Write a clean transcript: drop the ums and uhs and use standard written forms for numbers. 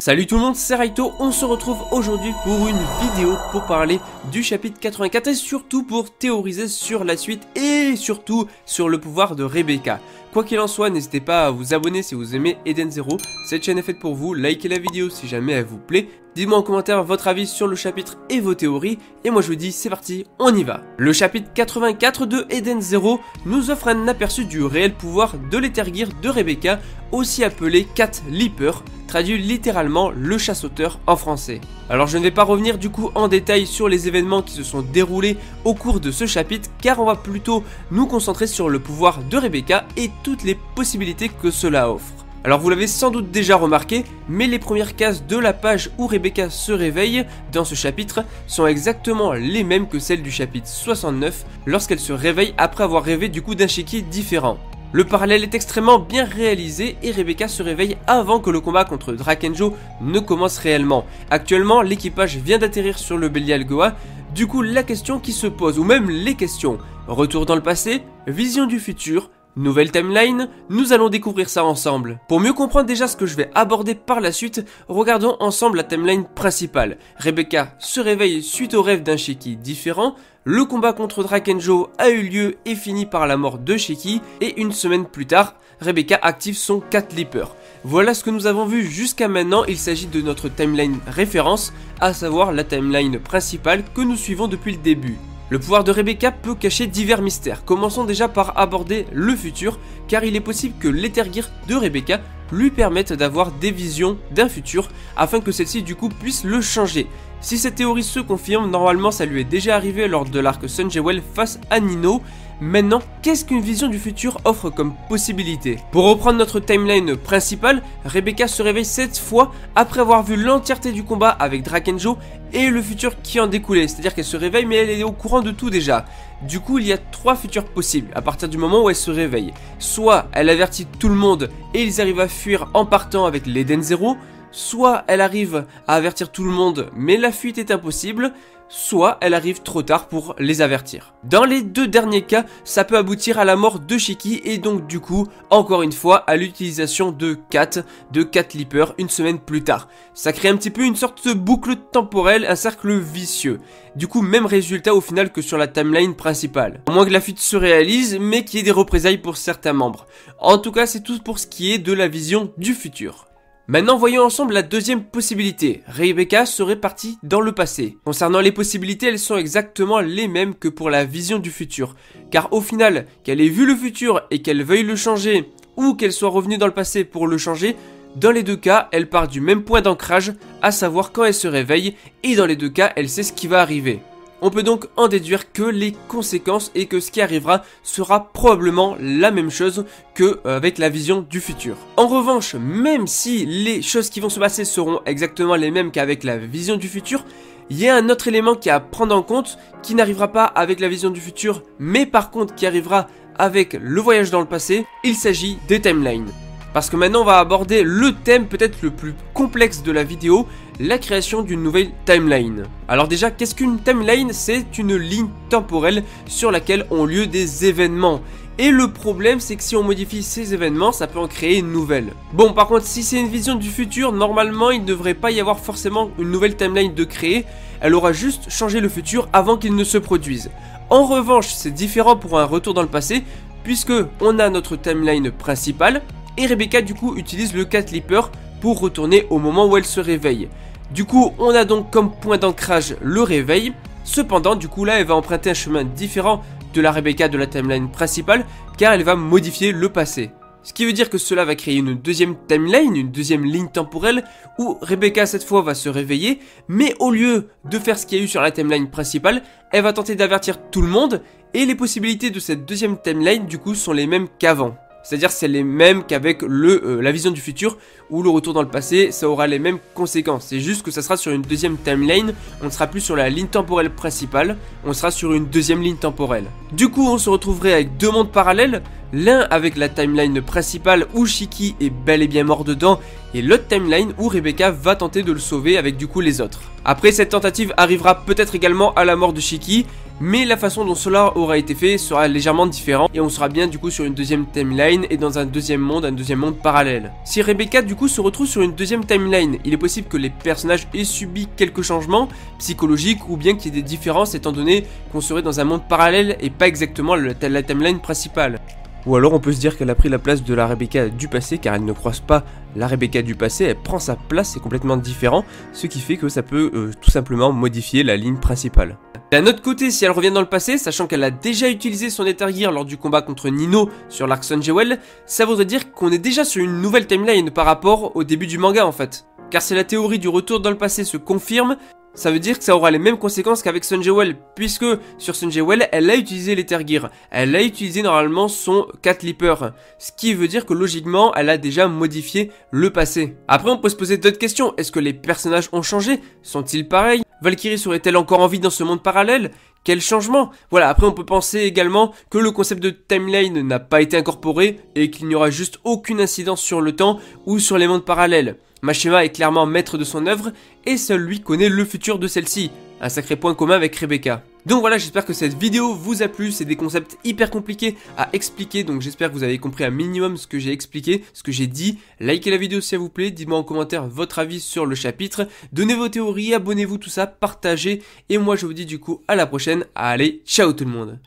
Salut tout le monde, c'est Raito, on se retrouve aujourd'hui pour une vidéo pour parler du chapitre 84 et surtout pour théoriser sur la suite et surtout sur le pouvoir de Rebecca. Quoi qu'il en soit, n'hésitez pas à vous abonner si vous aimez Eden Zero, cette chaîne est faite pour vous, likez la vidéo si jamais elle vous plaît, dites-moi en commentaire votre avis sur le chapitre et vos théories, et moi je vous dis c'est parti, on y va. Le chapitre 84 de Eden Zero nous offre un aperçu du réel pouvoir de l'Ethergear de Rebecca, aussi appelé Cat Leaper, traduit littéralement le chassauteur en français. Alors je ne vais pas revenir du coup en détail sur les événements qui se sont déroulés au cours de ce chapitre, car on va plutôt nous concentrer sur le pouvoir de Rebecca et toutes les possibilités que cela offre. Alors vous l'avez sans doute déjà remarqué, mais les premières cases de la page où Rebecca se réveille dans ce chapitre sont exactement les mêmes que celles du chapitre 69 lorsqu'elle se réveille après avoir rêvé du coup d'un chéquier différent. Le parallèle est extrêmement bien réalisé et Rebecca se réveille avant que le combat contre Drakengjo ne commence réellement. Actuellement, l'équipage vient d'atterrir sur le Belial Goa, du coup la question qui se pose, ou même les questions, retour dans le passé, vision du futur, nouvelle timeline, nous allons découvrir ça ensemble. Pour mieux comprendre déjà ce que je vais aborder par la suite, regardons ensemble la timeline principale. Rebecca se réveille suite au rêve d'un Shiki différent, le combat contre Drakengjo a eu lieu et finit par la mort de Shiki, et une semaine plus tard, Rebecca active son Cat Leaper. Voilà ce que nous avons vu jusqu'à maintenant, il s'agit de notre timeline référence, à savoir la timeline principale que nous suivons depuis le début. Le pouvoir de Rebecca peut cacher divers mystères. Commençons déjà par aborder le futur, car il est possible que l'Ethergear de Rebecca lui permette d'avoir des visions d'un futur, afin que celle-ci du coup puisse le changer. Si cette théorie se confirme, normalement ça lui est déjà arrivé lors de l'arc Sun Jewel face à Nino. Maintenant, qu'est-ce qu'une vision du futur offre comme possibilité? Pour reprendre notre timeline principale, Rebecca se réveille cette fois après avoir vu l'entièreté du combat avec Drakengjo et le futur qui en découlait, c'est-à-dire qu'elle se réveille mais elle est au courant de tout déjà. Du coup, il y a trois futurs possibles à partir du moment où elle se réveille. Soit elle avertit tout le monde et ils arrivent à fuir en partant avec l'Eden Zero, soit elle arrive à avertir tout le monde mais la fuite est impossible, soit elle arrive trop tard pour les avertir. Dans les deux derniers cas, ça peut aboutir à la mort de Shiki et donc du coup, encore une fois, à l'utilisation de Cat Leaper une semaine plus tard. Ça crée un petit peu une sorte de boucle temporelle, un cercle vicieux. Du coup, même résultat au final que sur la timeline principale. À moins que la fuite se réalise, mais qu'il y ait des représailles pour certains membres. En tout cas, c'est tout pour ce qui est de la vision du futur. Maintenant, voyons ensemble la deuxième possibilité. Rebecca serait partie dans le passé. Concernant les possibilités, elles sont exactement les mêmes que pour la vision du futur. Car au final, qu'elle ait vu le futur et qu'elle veuille le changer, ou qu'elle soit revenue dans le passé pour le changer, dans les deux cas, elle part du même point d'ancrage, à savoir quand elle se réveille, et dans les deux cas, elle sait ce qui va arriver. On peut donc en déduire que les conséquences et que ce qui arrivera sera probablement la même chose que avec la vision du futur. En revanche, même si les choses qui vont se passer seront exactement les mêmes qu'avec la vision du futur, il y a un autre élément qui est à prendre en compte qui n'arrivera pas avec la vision du futur, mais par contre qui arrivera avec le voyage dans le passé, il s'agit des timelines. Parce que maintenant on va aborder le thème peut-être le plus complexe de la vidéo, la création d'une nouvelle timeline. Alors déjà, qu'est-ce qu'une timeline? C'est une ligne temporelle sur laquelle ont lieu des événements. Et le problème, c'est que si on modifie ces événements, ça peut en créer une nouvelle. Bon, par contre, si c'est une vision du futur, normalement, il ne devrait pas y avoir forcément une nouvelle timeline de créer. Elle aura juste changé le futur avant qu'il ne se produise. En revanche, c'est différent pour un retour dans le passé, puisque on a notre timeline principale, et Rebecca du coup utilise le Cat Leaper pour retourner au moment où elle se réveille. Du coup, on a donc comme point d'ancrage le réveil. Cependant, du coup là, elle va emprunter un chemin différent de la Rebecca de la timeline principale, car elle va modifier le passé. Ce qui veut dire que cela va créer une deuxième timeline, une deuxième ligne temporelle, où Rebecca cette fois va se réveiller, mais au lieu de faire ce qu'il y a eu sur la timeline principale, elle va tenter d'avertir tout le monde, et les possibilités de cette deuxième timeline du coup sont les mêmes qu'avant. C'est-à-dire c'est les mêmes qu'avec la vision du futur ou le retour dans le passé, ça aura les mêmes conséquences. C'est juste que ça sera sur une deuxième timeline, on ne sera plus sur la ligne temporelle principale, on sera sur une deuxième ligne temporelle. Du coup on se retrouverait avec deux mondes parallèles, l'un avec la timeline principale où Shiki est bel et bien mort dedans et l'autre timeline où Rebecca va tenter de le sauver avec du coup les autres. Après, cette tentative arrivera peut-être également à la mort de Shiki, mais la façon dont cela aura été fait sera légèrement différent et on sera bien du coup sur une deuxième timeline et dans un deuxième monde parallèle. Si Rebecca du coup se retrouve sur une deuxième timeline, il est possible que les personnages aient subi quelques changements psychologiques ou bien qu'il y ait des différences étant donné qu'on serait dans un monde parallèle et pas exactement la timeline principale. Ou alors on peut se dire qu'elle a pris la place de la Rebecca du passé car elle ne croise pas la Rebecca du passé, elle prend sa place, c'est complètement différent, ce qui fait que ça peut tout simplement modifier la ligne principale. D'un autre côté, si elle revient dans le passé, sachant qu'elle a déjà utilisé son Ether Gear lors du combat contre Nino sur l'arc Sun Jewel, ça voudrait dire qu'on est déjà sur une nouvelle timeline par rapport au début du manga en fait. Car si la théorie du retour dans le passé se confirme, ça veut dire que ça aura les mêmes conséquences qu'avec Sun Jewel, puisque sur Sun Jewel, elle a utilisé l'Ether Gear, elle a utilisé normalement son Cat Leaper, ce qui veut dire que logiquement, elle a déjà modifié le passé. Après, on peut se poser d'autres questions, est-ce que les personnages ont changé? Sont-ils pareils? Valkyrie serait-elle encore en vie dans ce monde parallèle? Quel changement? Voilà, après on peut penser également que le concept de timeline n'a pas été incorporé et qu'il n'y aura juste aucune incidence sur le temps ou sur les mondes parallèles. Mashima est clairement maître de son œuvre et seul lui connaît le futur de celle-ci, un sacré point commun avec Rebecca. Donc voilà, j'espère que cette vidéo vous a plu, c'est des concepts hyper compliqués à expliquer, donc j'espère que vous avez compris un minimum ce que j'ai expliqué, ce que j'ai dit. Likez la vidéo si elle vous plaît, dites-moi en commentaire votre avis sur le chapitre, donnez vos théories, abonnez-vous, tout ça, partagez, et moi je vous dis du coup à la prochaine, allez, ciao tout le monde.